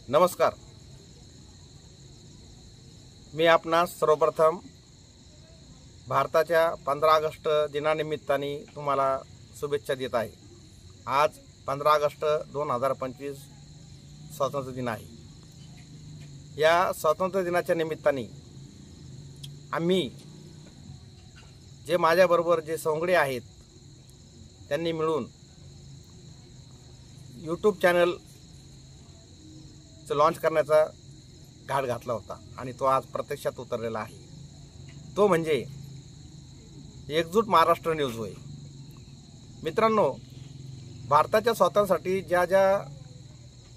नमस्कार। मी आपणास सर्वप्रथम भारताच्या 15 ऑगस्ट दिनानिमित्ताने तुम्हाला शुभेच्छा देत आहे। आज 15 ऑगस्ट 2025 स्वातंत्र्य दिन आहे। या स्वातंत्र्य दिनाच्या निमित्ताने आम्ही जे माझ्याबरोबर जे सवंगडी आहेत त्यांनी मिळून यूट्यूब चॅनल लॉन्च करण्याचा घाट घातला होता आणि तो आज प्रत्यक्षात उतरलेला आहे। तो म्हणजे एकजूट महाराष्ट्र न्यूज होय। मित्रांनो, भारताच्या स्वातंत्र्यासाठी ज्या ज्या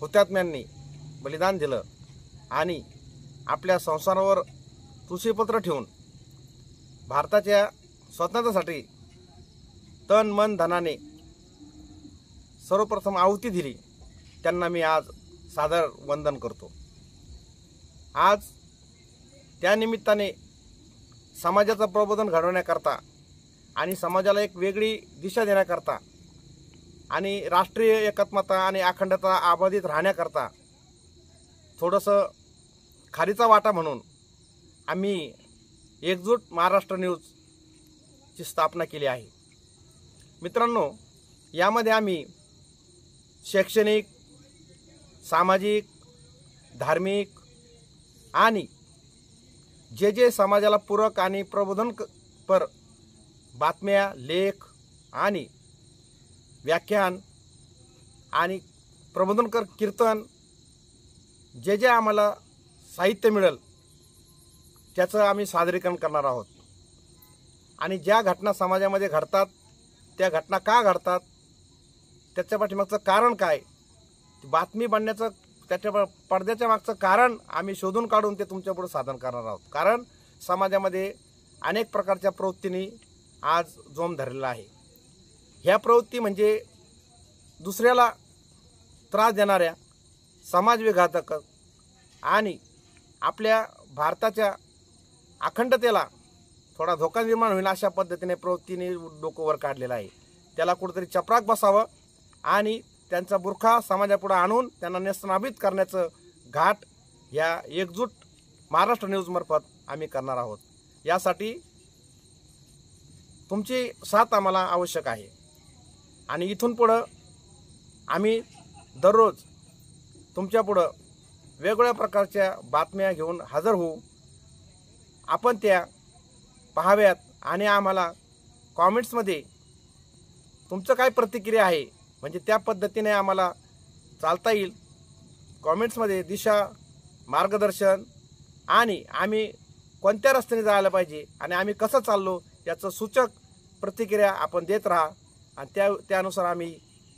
हुतात्म्यांनी बलिदान दिलं आणि आपल्या संसारावर तुळशीपत्र ठेवून भारताच्या स्वातंत्र्यासाठी तन मन धनाने सर्वप्रथम आहुती दिली, त्यांना मी आज सादर वंदन करतो। आज त्या निमित्ताने समाजाचं प्रबोधन घडवण्याकरता आणि समाजाला एक वेगळी दिशा देण्याकरता आणि राष्ट्रीय एकात्मता आणि अखंडता अबाधित राहण्याकरता थोडंसं खारीचा वाटा म्हणून आम्ही एकजूट महाराष्ट्र न्यूजची स्थापना केली आहे। मित्रांनो, यामध्ये आम्ही शैक्षणिक, सामाजिक, धार्मिक आणि जे जे समाजाला पूरक आणि प्रबोधनपर बातम्या, लेख आणि व्याख्यान आणि प्रबोधनकर कीर्तन जे जे आम्हाला साहित्य मिळेल त्याचं आम्ही सादरीकरण करणार आहोत। आणि ज्या घटना समाजामध्ये घडतात त्या घटना का घडतात, त्याच्या पाठीमागचं कारण काय, बातमी बनण्याचं त्याच्या पडद्याच्या मागचं कारण आम्ही शोधून काढून ते तुमच्यापुढे सादर करणार आहोत। कारण समाजामध्ये अनेक प्रकारच्या प्रवृत्तींनी आज जोम धरलेला आहे। ह्या प्रवृत्ती म्हणजे दुसऱ्याला त्रास देणाऱ्या, समाजविघातक आणि आपल्या भारताच्या अखंडतेला थोडा धोका निर्माण होईल अशा पद्धतीने प्रवृत्तीने डोकं वर काढलेलं आहे। त्याला कुठेतरी चपराक बसावं आणि त्यांचा बुरखा समाजापुढे आणून त्यांना नेस्तनाबूत करण्याचं घाट या एकजूट महाराष्ट्र न्यूजमार्फत आम्ही करणार आहोत। यासाठी तुमची साथ आम्हाला आवश्यक आहे आणि इथून पुढं आम्ही दररोज तुमच्यापुढं वेगवेगळ्या प्रकारच्या बातम्या घेऊन हजर होऊ। आपण त्या पाहाव्यात आणि आम्हाला कॉमेंट्समध्ये तुमचं काय प्रतिक्रिया आहे म्हणजे त्या पद्धतीने आम्हाला चालता येईल। कॉमेंट्समध्ये दिशा, मार्गदर्शन आणि आम्ही कोणत्या रस्त्याने जायला पाहिजे आणि आम्ही कसं चाललो याचं सूचक प्रतिक्रिया आपण देत राहा आणि त्यानुसार आम्ही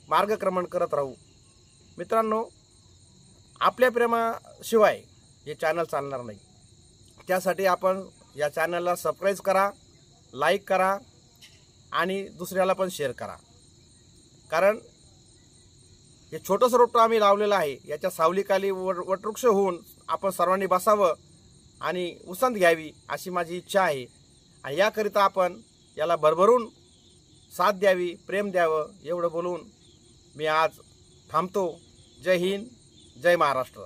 मार्गक्रमण करत राहू। मित्रांनो, आपल्या प्रेमाशिवाय हे चॅनल चालणार नाही। त्यासाठी आपण या चॅनलला सबस्क्राईब करा, लाईक करा आणि दुसऱ्याला पण शेअर करा। कारण हे छोटंसं रोपटं आम्ही लावलेलं आहे, याच्या सावलीखाली वटवृक्ष होऊन आपण सर्वांनी बसावं आणि उसंत घ्यावी अशी माझी इच्छा आहे। आणि याकरिता आपण याला भरभरून साथ द्यावी, प्रेम द्यावं एवढं बोलून मी आज थांबतो। जय हिंद, जय महाराष्ट्र।